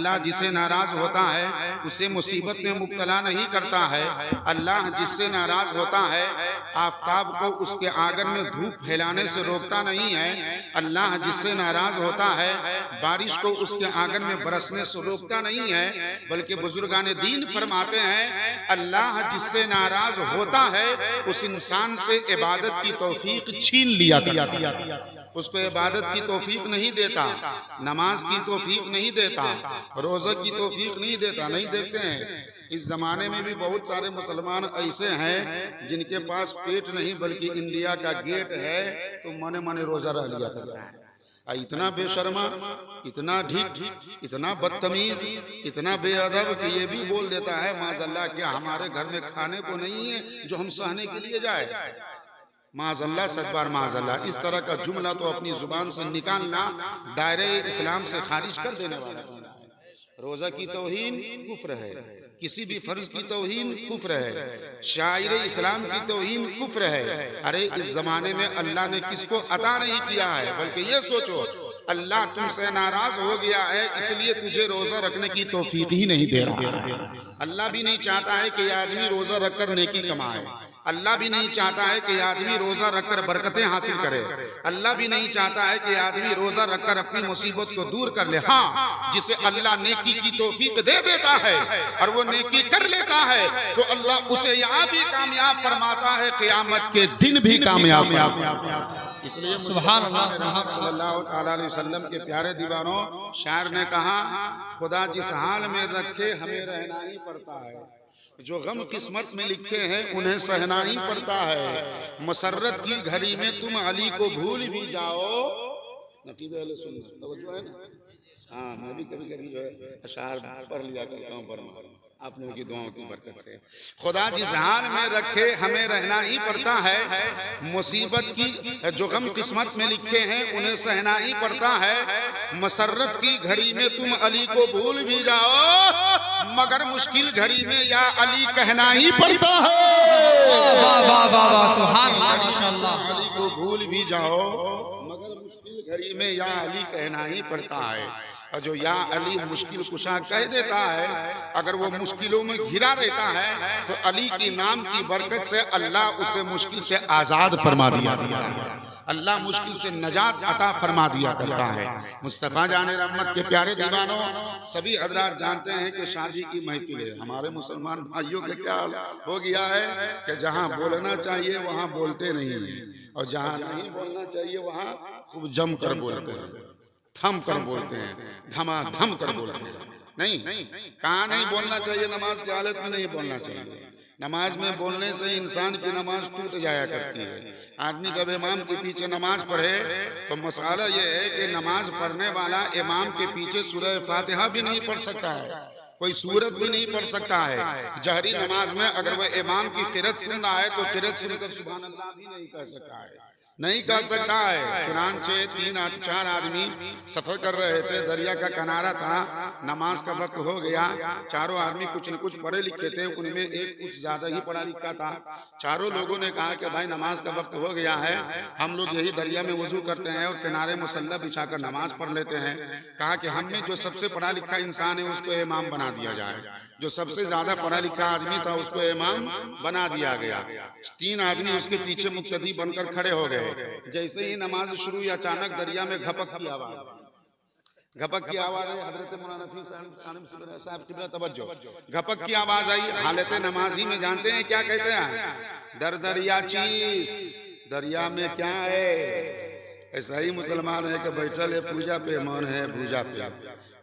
अल्लाह जिसे नाराज होता है उसे मुसीबत में मुब्तला नहीं करता है। अल्लाह जिससे नाराज होता है आफताब को उसके आंगन में धूप फैलाने से रोकता नहीं है। अल्लाह जिससे नाराज होता है बारिश को उसके आंगन में बरसने से रोकता नहीं है। बल्कि बुजुर्गान दीन फरमाते हैं अल्लाह जिससे नाराज होता है उस इंसान से इबादत की तौफीक छीन लिया करता है, उसको इबादत की तौफीक नहीं देता, नमाज की तौफीक नहीं देता, रोज़ा की तौफीक नहीं देता। नहीं देखते हैं इस जमाने में भी बहुत सारे मुसलमान ऐसे हैं जिनके पास पेट नहीं बल्कि इंडिया का गेट है तो मने मने रोजा रह लिया करता है। इतना बेशर्मा, इतना ढीठ, इतना बदतमीज, इतना बेअदब कि ये भी बोल देता है माज़अल्लाह क्या हमारे घर में खाने को नहीं है जो हम सहने के लिए जाए। माज़अल्लाह, सदबार माज़अल्लाह। इस तरह का जुमला तो अपनी जुबान से निकालना दायरे इस्लाम से खारिज कर देने वाला है। रोजा की तौहीन कुफ्र है, किसी भी फर्ज की तौहीन कुफ्र है, शायर इस्लाम की तौहीन कुफ्र है। अरे इस जमाने में अल्लाह ने किसको अता नहीं किया है, बल्कि ये सोचो अल्लाह तुमसे नाराज हो गया है इसलिए तुझे रोजा रखने की तौफीक ही नहीं दे रहा है। अल्लाह भी नहीं चाहता है कि आदमी रोजा रखकर नेकी कमाए, अल्लाह भी नहीं चाहता है कि आदमी रोजा रखकर बरकतें हासिल करे, अल्लाह भी नहीं चाहता है कि आदमी रोजा रखकर अपनी मुसीबत को दूर कर ले। हाँ, जिसे अल्लाह नेकी की तौफीक दे देता है और वो नेकी कर लेता है तो अल्लाह उसे यहाँ भी कामयाब फरमाता है, क़यामत के दिन भी कामयाब। इसलिए सुभान अल्लाह सल्लल्लाहु अलैहि वसल्लम के प्यारे दीवानों, शायर ने कहा खुदा जिस हाल में रखे हमें रहना ही पड़ता है, जो गम किस्मत में लिखे हैं उन्हें सहना ही पड़ता है। मसर्रत की घड़ी में तुम अली को भूल भी जाओ, नकीब अहले सुन्नत तवज्जो है ना। हाँ, मैं भी कभी कभी जो है अशार पढ़ लिया करता हूँ आप लोगों की दुआओं की बरकत से। खुदा जिस हाल में रखे हमें रहना ही पड़ता है, मुसीबत की जो गम किस्मत में लिखे हैं उन्हें सहना ही पड़ता है। मसर्रत की घड़ी में तुम अली को भूल भी जाओ मगर मुश्किल घड़ी में या अली कहना ही पड़ता है। वाह वाह वाह वाह, सुभान अल्लाह, माशाअल्लाह। अली को भूल भी जाओ मगर मुश्किल घड़ी में या अली कहना ही पड़ता है। और जो या अली मुश्किल कुशा कह देता है, अगर वो मुश्किलों में घिरा रहता है तो अली की नाम की बरकत से अल्लाह उसे मुश्किल से आज़ाद फरमा दिया करता है, अल्लाह मुश्किल से नजात अता फरमा दिया करता है। मुस्तफ़ा जाने रहमत के प्यारे दीवानों, सभी हजरात जानते हैं कि शादी की महफिल है। हमारे मुसलमान भाइयों के क्या हो गया है कि जहाँ बोलना चाहिए वहाँ बोलते नहीं हैं और जहाँ नहीं बोलना चाहिए वहाँ खूब जम कर बोलते हैं, थम कर बोलते हैं, धमाधम कर बोलते हैं। नहीं, कहाँ नहीं बोलना चाहिए, नमाज की हालत में नहीं बोलना चाहिए। नमाज में बोलने से इंसान की नमाज टूट जाया करती है। आदमी जब इमाम के पीछे नमाज पढ़े तो मसाला ये है कि नमाज पढ़ने वाला इमाम के पीछे सूरह फातिहा भी नहीं पढ़ सकता है, कोई सूरत भी नहीं पढ़ सकता है। जहरी नमाज में अगर वह इमाम की किरत सुन रहा है तो किरत सुनकर सुभान अल्लाह भी नहीं कह सकता है, नहीं कह सकता है। चुनांचे 3-4 आदमी सफर कर रहे थे, दरिया का किनारा था, नमाज का वक्त हो गया। चारों आदमी कुछ न कुछ पढ़े लिखे थे, उनमें एक कुछ ज्यादा ही पढ़ा लिखा था। चारों लोगों ने कहा कि भाई नमाज का वक्त हो गया है, हम लोग यही दरिया में वजू करते हैं और किनारे मुसल्ला बिछाकर नमाज पढ़ लेते हैं। कहा कि हम में जो सबसे पढ़ा लिखा इंसान है उसको इमाम बना दिया जाए। जो सबसे ज्यादा पढ़ा लिखा आदमी था उसको इमाम बना दिया गया। 3 आदमी उसके पीछे मुक्तदी बनकर खड़े हो गए। जैसे ही नमाज शुरू हुई अचानक दरिया में घपक की आवाज, घपक की आवाज है। हजरत मौलाना नफी साहब किबला तवज्जो, घपक की आवाज आई। हालत नमाजी में जानते हैं क्या कहते हैं, दर दरिया चीज, दरिया में क्या है। ऐसा ही मुसलमान है कि बैठल है पूजा पे, मन है भूजा पे,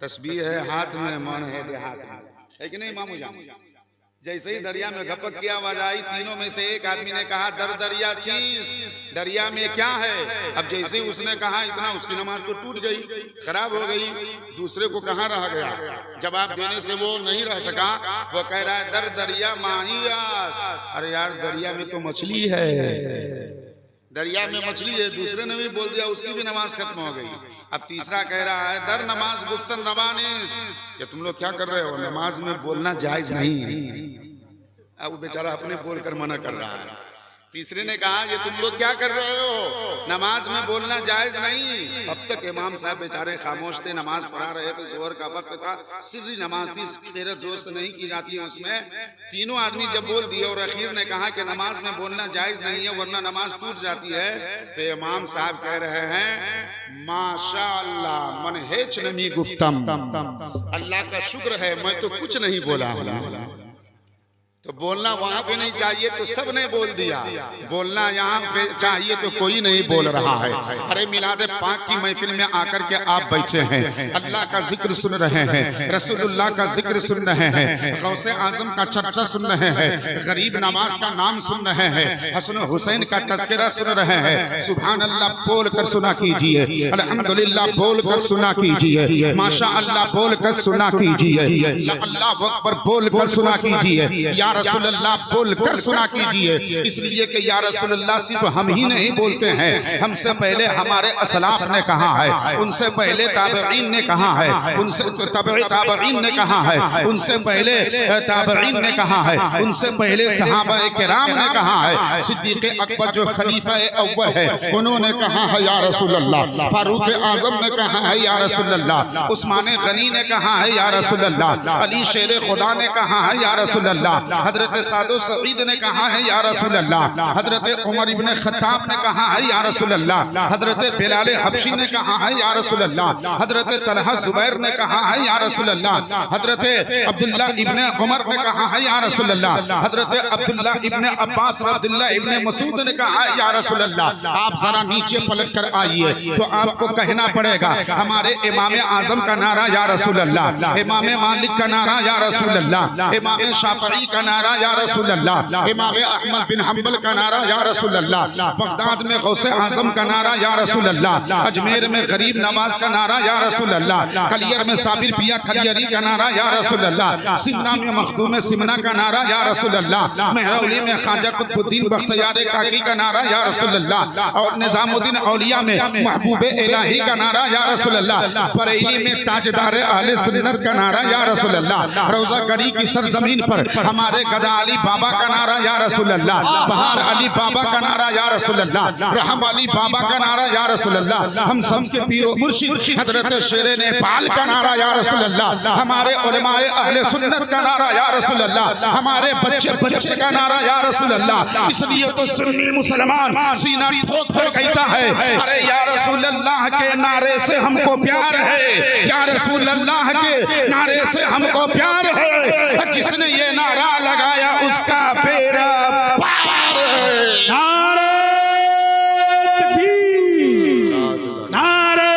तस्बीह है हाथ में, मन है देहात में, है कि नहीं मामू जान। जैसे ही दरिया में घपक की आवाज आई, तीनों में से एक आदमी ने कहा दर दरिया चीज, दरिया में क्या है। अब जैसे ही उसने कहा इतना उसकी नमाज तो टूट गई, खराब हो गई। दूसरे को कहाँ रह गया, जवाब देने से वो नहीं रह सका। वो कह रहा है दर दरिया माहियास। अरे यार दरिया में तो मछली है, दरिया में मछली है। दूसरे ने भी बोल दिया, उसकी भी नमाज खत्म हो गई। अब तीसरा कह रहा है दर नमाज गुफ्तन नवानिस, ये तुम लोग क्या कर रहे हो, नमाज में बोलना जायज नहीं है। अब बेचारा अपने बोलकर मना कर रहा है। तीसरे ने कहा ये तुम लोग क्या कर रहे हो, नमाज में बोलना जायज नहीं। अब तक इमाम साहब बेचारे खामोश थे, नमाज पढ़ा रहे थे, जोहर का वक्त था, सिर्री नमाज थी, क़िरात जोर से नहीं की जाती है उसमें। तीनों आदमी जब बोल दिए और अखीर ने कहा कि नमाज में बोलना जायज नहीं है वरना नमाज टूट जाती है, तो इमाम साहब कह रहे हैं माशाअल्लाह मन हेच नमी गुफ्तम, अल्लाह का शुक्र है मैं तो कुछ नहीं बोला। तो बोलना वहां पे नहीं चाहिए तो सब ने बोल दिया, बोलना यहाँ पे चाहिए तो कोई नहीं बोल रहा है। अरे मिलाद पाक की महफिल में आकर के आप बैठे हैं, अल्लाह का जिक्र सुन रहे हैं, रसूलुल्लाह का जिक्र सुन रहे हैं, गौसे आजम का चर्चा सुन रहे हैं, गरीब नवाज का नाम सुन रहे हैं, हसन हुसैन का तज़किरा सुन रहे हैं। सुभान अल्लाह बोल कर सुना कीजिए, अल्हम्दुलिल्लाह बोल कर सुना कीजिए, माशा अल्लाह बोल कर सुना कीजिए, अल्लाह अकबर बोल कर सुना कीजिए, या रसूल अल्लाह बोल कर सुना कीजिए। इसलिए कि या रसूल अल्लाह सिर्फ हम ही नहीं बोलते हैं, हमसे पहले हमारे असलाफ ने कहा है, उनसे पहले ताबईन ने कहा है, उनसे ताबईन ने कहा है, उनसे पहले ताबईन ने कहा है, उनसे पहले सहाबा किराम ने कहा है, सिद्दीक़ अकबर जो खलीफा अव्वल है उन्होंने कहा है या रसूल अल्लाह, फारूक आजम ने कहा है या रसूल अल्लाह, उस्मान गनी ने कहा है या रसूल अल्लाह, अली शेर खुदा ने कहा है या रसूल अल्लाह, हजरत सादो सईद ने कहा है या रसूल अल्लाह, हजरत उमर इब्न खत्ताब ने कहा है या रसूल अल्लाह, हजरत बिलाल हबशी ने कहा है या रसूल अल्लाह, हजरत तलहा जुबैर ने कहा है या रसूल अल्लाह, हजरत अब्दुल्ला इब्न उमर ने कहा है या रसूल अल्लाह, हजरत अब्दुल्ला इब्न अब्बास और अब्दुल्ला इब्न मसूद ने कहा है या रसूल अल्लाह। आप जरा नीचे पलट कर आइए तो आपको कहना पड़ेगा हमारे इमाम आजम का नारा या रसूल अल्लाह, इमाम मालिक का नारा या रसूल अल्लाह, इमाम शाफई का नारा या रसूल अल्लाह, इमाम अहमद बिन हंबल का नारा या रसूल अल्लाह, बगदाद में गौसे आजम का नारा या रसूल अल्लाह, अजमेर में गरीब नवाज का नारा या रसूल अल्लाह, कलियर में साबिर पिया कलियरी का नारा या रसूल अल्लाह, सिमना में मखदूम सिमना का नारा या रसूल अल्लाह, मेहरौली में ख्वाजा कुतुबुद्दीन बख्तियार काकी का नारा या रसूल अल्लाह, और निजामुद्दीन औलिया में महबूब इलाही का नारा या रसूल अल्लाह, बरेली में ताजदार अहले सुन्नत का नारा या रसूल अल्लाह, रोजा गढ़ी की सरजमीन पर हमारे गदा अली बाबा का नारा या रसूल अल्लाह, बहार अली बाबा का नारा या रसूल अल्लाह, रहम अली बाबा का नारा या रसूल अल्लाह, हम सब के पीरो मुर्शिद हजरत शेरे नेपाल का नारा या रसूल अल्लाह, हमारे उलमाए अहले सुन्नत का नारा या रसूल अल्लाह, हमारे बच्चे बच्चे का नारा या रसूल अल्लाह। इसलिए तो सुन्नी मुसलमान सीना ठोक कर कहता है अरे या रसूल अल्लाह के नारे से हमको प्यार है, या रसूल अल्लाह के नारे से हमको प्यार है, जिसने ये नारा लगाया उसका बेड़ा पार है। नारे तकबीर, नारे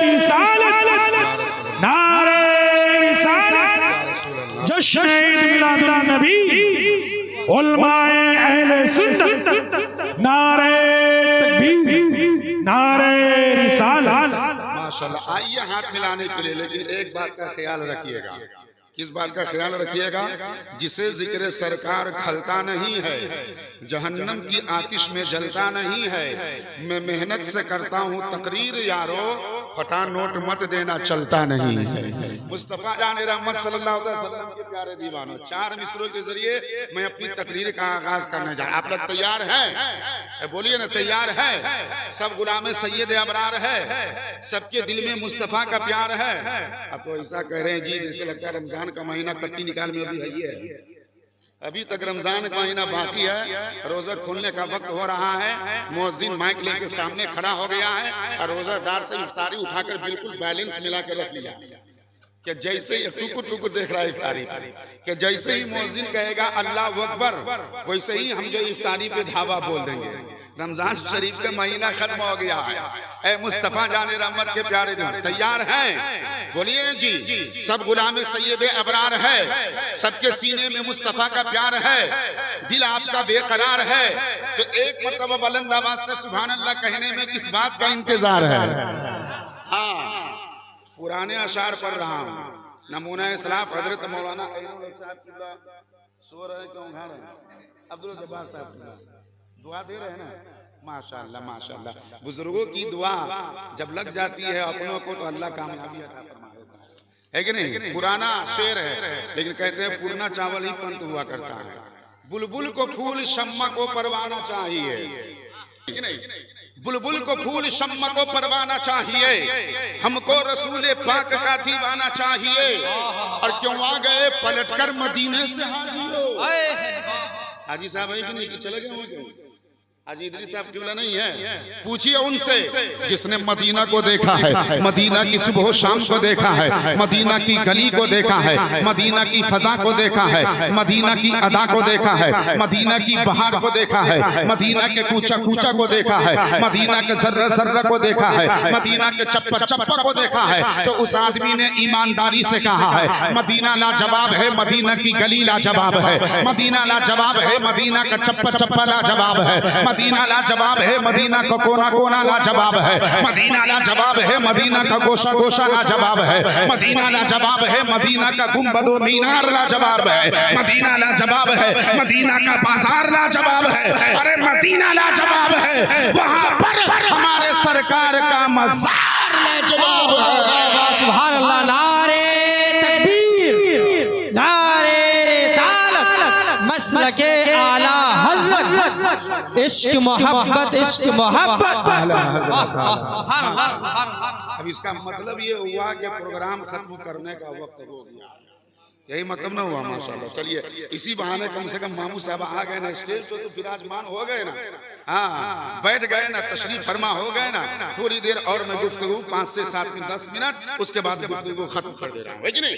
रिसालत, नारे रिसालत, जश्न ईद मिलादुन नबी, उलमाए अहले सुन्नत, नारे तकबीर, नारे रिसालत। माशाल्लाह। आइए हाथ मिलाने के लिए, लेकिन एक बात का ख्याल रखिएगा। किस बात का ख्याल रखिएगा? जिसे जिक्र सरकार खलता नहीं है, जहन्नम की आतिश में जलता नहीं है। मैं मेहनत से करता हूँ तकरीर यारो, फटा नोट मत देना चलता नहीं है। मुस्तफा जान रहमत सल्लल्लाहु अलैहि वसल्लम के प्यारे दीवानों, 4 मिसरों के जरिए मैं अपनी तकरीर का आगाज करने जा रहा। आप लोग तैयार हैं? बोलिए ना, तैयार है? सब गुलाम सैयद अबरार है, सबके दिल में मुस्तफा का प्यार है। अब तो ऐसा कह रहे हैं जी जैसे लगता है रमजान का महीना कट्टी निकाल में अभी है, अभी तक रमजान का महीना बाकी है, रोजा खुलने का वक्त हो रहा है, मुअज्जिन माइक लेके सामने खड़ा हो गया है और रोजादार से इफ्तारी उठाकर बिल्कुल बैलेंस मिला के रख लिया कि जैसे ही टुकुर टुकुर देख रहा है इफ्तारी कि जैसे ही मुअज्जिन कहेगा अल्लाह अकबर, वैसे ही हम जो इफ्तारी पे धावा बोल देंगे। रमजान शरीफ का महीना खत्म हो गया है। ए मुस्तफा जाने रहमत के प्यारे दिन, तैयार हैं? बोलिए जी। सब गुलाम सैयद अबरार है, सबके सीने में मुस्तफा का प्यार है, दिल आपका बेकरार है, तो एक मरतबा बुलंद आवाज से सुभान अल्लाह कहने में किस बात का इंतजार है? हाँ, पुराने अशार पढ़ रहा हूँ। नमूना इस्लाफ हजरत मौलाना सो रहे क्यों उठा रहे? अब्दुल जब्बार साहब दुआ दे रहे हैं ना। माशाअल्लाह माशाअल्लाह, बुजुर्गों की दुआ जब लग जाती है अपनों को तो अल्लाह कामयाबी अता फरमा देता है कि नहीं? पुराना शेर है, लेकिन कहते हैं पुरना चावल ही पंत हुआ करता है। बुलबुल को फूल शम्मा को परवाना चाहिए, बुलबुल को फूल शम्मा को परवाना चाहिए, हमको रसूल पाक का दीवाना चाहिए। और क्यों आ गए पलटकर मदीने से हाजी साहब है कि नहीं कि चले गए होंगे? हाजी इदरीस साहब क्यों नहीं है? पूछिए उनसे जिसने मदीना को देखा है, मदीना की सुबह शाम को देखा है, मदीना की गली को देखा है, मदीना की फजा को देखा है, मदीना की अदा को देखा है, मदीना की बहार को देखा है, मदीना के कूचा कूचा को देखा है, मदीना के जर्रा जर्रा को देखा है, मदीना के चप्पा चप्पा को देखा है। तो उस आदमी ने ईमानदारी से कहा है मदीना लाजवाब है, मदीना की गली लाजवाब है, मदीना लाजवाब है, मदीना का चप्पा चप्पा लाजवाब है, मदीना लाजवाब है, मदीना का कोना कोना लाजवाब है, मदीना लाजवाब है, मदीना का गोशा गोशा लाजवाब है, मदीना लाजवाब है, मदीना का गुंबदो मीनार लाजवाब है, मदीना लाजवाब है, मदीना का बाजार लाजवाब है। अरे मदीना लाजवाब है, वहां पर हमारे सरकार का मज़ार लाजवाब है। सुभान अल्लाह, नारे तकबीर, नारे रिसालत, मसलके आला हज़रत, इश्क मोहब्बत, इश्क मोहब्बत। सुभान अल्लाह, सुभान अल्लाह। अब इसका मतलब ये हुआ कि प्रोग्राम खत्म करने का वक्त हो गया, यही मतलब ना हुआ? माशाल्लाह। चलिए इसी बहाने कम से कम मामू साहब आ गए ना स्टेज पे, तो विराजमान हो गए ना, हाँ बैठ गए ना, तशरीफ फरमा हो गए ना। थोड़ी देर और मैं गुफ्तगू 5 से 7 मिनट 10 मिनट, उसके बाद गुफ्तगू खत्म कर दे रहा हूँ, है कि नहीं?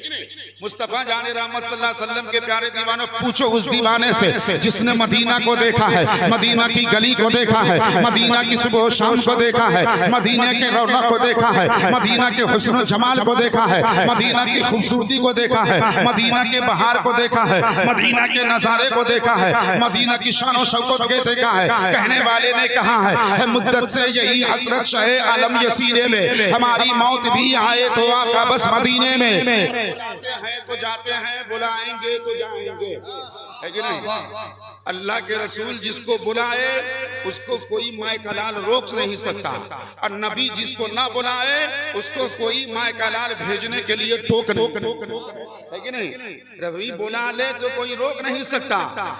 मुस्तफा जाने रहमत सल्लल्लाहु अलैहि वसल्लम के प्यारे दीवानों, पूछो उस दीवाने से जिसने मदीना को देखा है, मदीना की गली को देखा है, मदीना की सुबह शाम को देखा है, मदीने के रौनक को देखा है, मदीना के हुस्न जमाल को देखा है, मदीना की खूबसूरती को देखा है, मदीना के बहार को देखा है, मदीना के नजारे को देखा है, मदीना की शान और शौकत को देखा है। कहने वाले ने कहा है मुद्दत से यही हजरत शाह आलम ये सीने में, हमारी मौत भी आए तो आका बस मदीने में। बुलाते हैं तो जाते हैं, बुलाएंगे तो जाएंगे, है कि नहीं? अल्लाह के रसूल जिसको बुलाए उसको कोई माए कलाल रोक नहीं सकता, और नबी जिसको ना बुलाए उसको कोई माए कलाल भेजने के लिए टोक नहीं, है कि नहीं? रबी बुला ले तो कोई रोक नहीं सकता,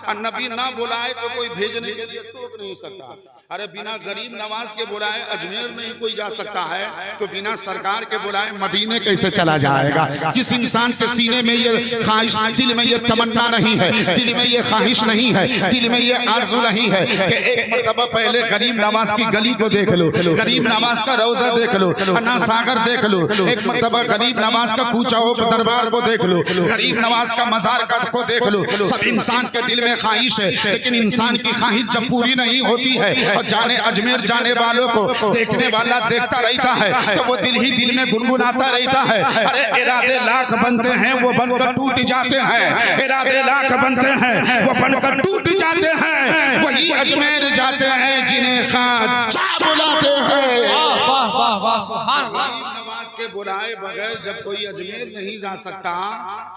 और नबी ना बुलाए तो कोई भेजने के लिए टोक नहीं सकता। अरे बिना गरीब नवाज के बुलाए अजमेर नहीं कोई जा सकता है, तो बिना सरकार के बुलाए मदीने कैसे चला जाएगा? किस इंसान के सीने में ये ख्वाहिश, दिल में ये तमन्ना नहीं है, दिल में ये ख्वाहिश नहीं है, दिल में ये आरज़ू नहीं है कि एक मरतबा पहले गरीब नवाज की गली को देख लो, गरीब नवाज का रोजा देख लो, अन्ना सागर देख लो, एक मरतबा गरीब नवाज का कूचा दरबार को देख लो, गरीब नवाज का मजार को देख लो। सब इंसान के दिल में ख्वाहिश है, लेकिन इंसान की ख्वाहिश जब पूरी नहीं होती है और जाने अजमेर जाने वालों को देखने वाला देखता रहता है तो वो दिल ही दिल में गुनगुनाता रहता है। अरे इरादे लाख बनते हैं वो बनकर टूट जाते हैं, इरादे लाख बनते हैं वो बनकर टूट जाते हैं, वही अजमेर जाते हैं जिन्हें ख्वाजा बुलाते हैं। वाह वाह वाह, सुभान अल्लाह। गरीब नवाज के बुलाए बगैर जब कोई अजमेर नहीं जा सकता,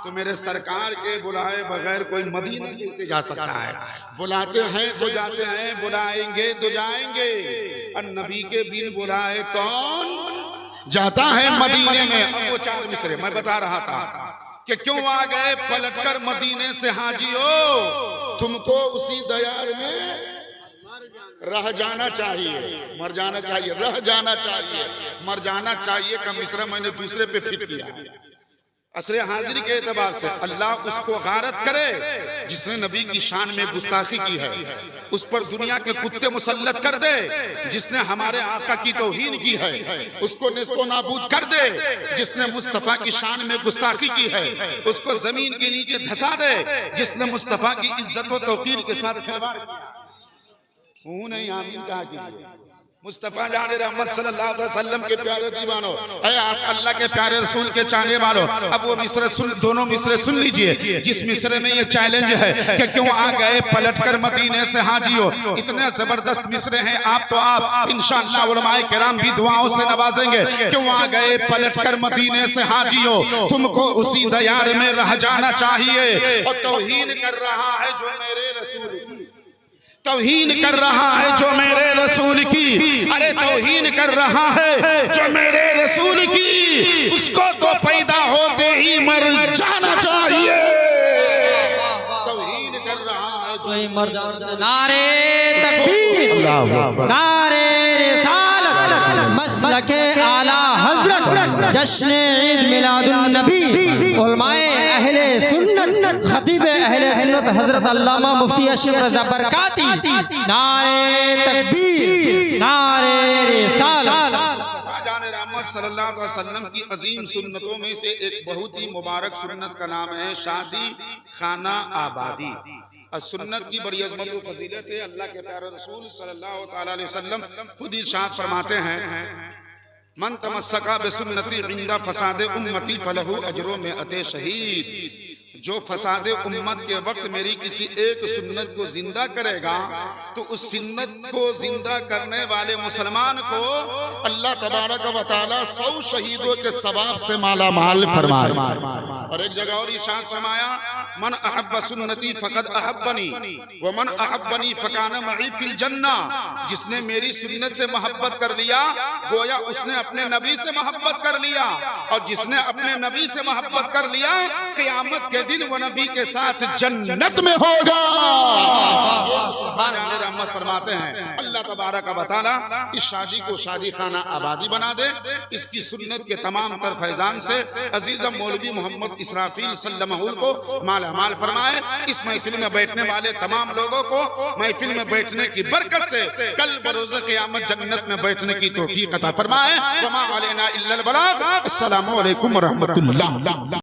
तो मेरे सरकार के बुलाए बगैर कोई मदीना कैसे जा सकता है? बुलाते हैं तो जाते हैं, बुलाएंगे तो जाएंगे, और नबी के बिन बुलाए कौन जाता है मदीने में? अब वो 4 मिसरे मैं बता रहा था कि क्यों आ गए पलटकर मदीने से हाजियो, तुमको उसी दयार में रह जाना चाहिए, मर जाना चाहिए, रह जाना चाहिए, मर जाना चाहिए का मिसरा मैंने दूसरे पे फिट किया। असरे हाजिरी के एतबार से अल्लाह उसको गारत करे जिसने नबी की शान में गुस्ताखी की है, उस पर दुनिया के कुत्ते मुसल्लत कर दे जिसने हमारे आका की तौहीन की है, उसको नेस्तो नाबूद कर दे जिसने मुस्तफा की शान में गुस्ताखी की है, उसको जमीन के नीचे धसा दे जिसने मुस्तफा की इज्जत और तौकीर के साथ खिलवाड़ किया। नहीं आमीन कहा कीजिए। मुस्तफा जाने रहमत सल्लल्लाहु अलैहि वसल्लम के प्यारे दीवानों, अल्लाह के प्यारे रसूल के चाहने वालों, अब वो मिसरे सुन, दोनों मिसरे सुन लीजिए जिस मिसरे में ये चैलेंज है कि क्यों आ गए पलटकर मदीने से हाजियो। इतने जबरदस्त मिसरे हैं, आप तो आप इंशाअल्लाह उलमाए किराम भी दुआओं से नवाजेंगे। क्यों आ गए पलटकर मदीने से हाजियो, तुमको उसी दयार में रह जाना चाहिए। और तौहीन कर रहा है जो मेरे रसूल की, तौहीन कर रहा है जो मेरे रसूल की, अरे तौहीन कर रहा है जो मेरे रसूल की, उसको तो पैदा होते ही मर जाना चाहिए। तौहीन कर रहा है मर जाना। नारे तकबीर, नारे रिसालत, मसलके आला हजरत, जश्न ईद मिलादुन नबी, उलमाए अहले सुन्नत, खतीब अहले सुन्नत हजरत अल्लामा मुफ्ती अशरफ रज़ा बरकाती। नारे तकबीर, नारे रिसालत। जान रहमत सल्लल्लाहु अलैहि वसल्लम की अजीम सुन्नतों में से एक बहुत ही मुबारक सुन्नत का नाम है शादी खाना आबादी। और सुन्नत की बड़ी अजमत व फजीलत है। अल्लाह के प्यारे रसूल सल्लल्लाहु अलैहि वसल्लम खुद इरशाद फरमाते हैं, मन तमस्सका बिसुन्नती इंदा फसादे उम्मती फलहु अजरो में अते शहीद। जो फसादे उम्मत के वक्त मेरी किसी एक सुन्नत को जिंदा करेगा तो उस सुन्नत को जिंदा करने वाले मुसलमान को अल्लाह तबारक व तआला 100 शहीदों के सवाब से माला माल फरमाए। और एक जगह और इरशाद फरमाया, मन अहब्ब सुन्नती फकद अहब्बनी व मन अहब्बनी फकाना मई फिल जन्ना। जिसने मेरी सुन्नत से मोहब्बत कर लिया गोया उसने अपने नबी से मोहब्बत कर लिया, और जिसने अपने नबी से मोहब्बत कर लिया क़यामत के दिन वो नबी के साथ जन्नत में होगा। रहमत फरमाते हैं अल्लाह तबारक व तआला इस शादी को शादी खाना आबादी बना दे। इसकी सुन्नत के तमाम तर फैजान से अजीज़म मौलवी मोहम्मद इसराफील सल्लल्लाहु को माला माल फरमाए। इस महफिल में बैठने वाले तमाम लोगों को महफिल में बैठने की बरकत से कल बरोज़ क़यामत जन्नत में बैठने की तौफीक अता फरमाए। वमा अलैना इल्लल बलाग। अस्सलामु अलैकुम व रहमतुल्लाह।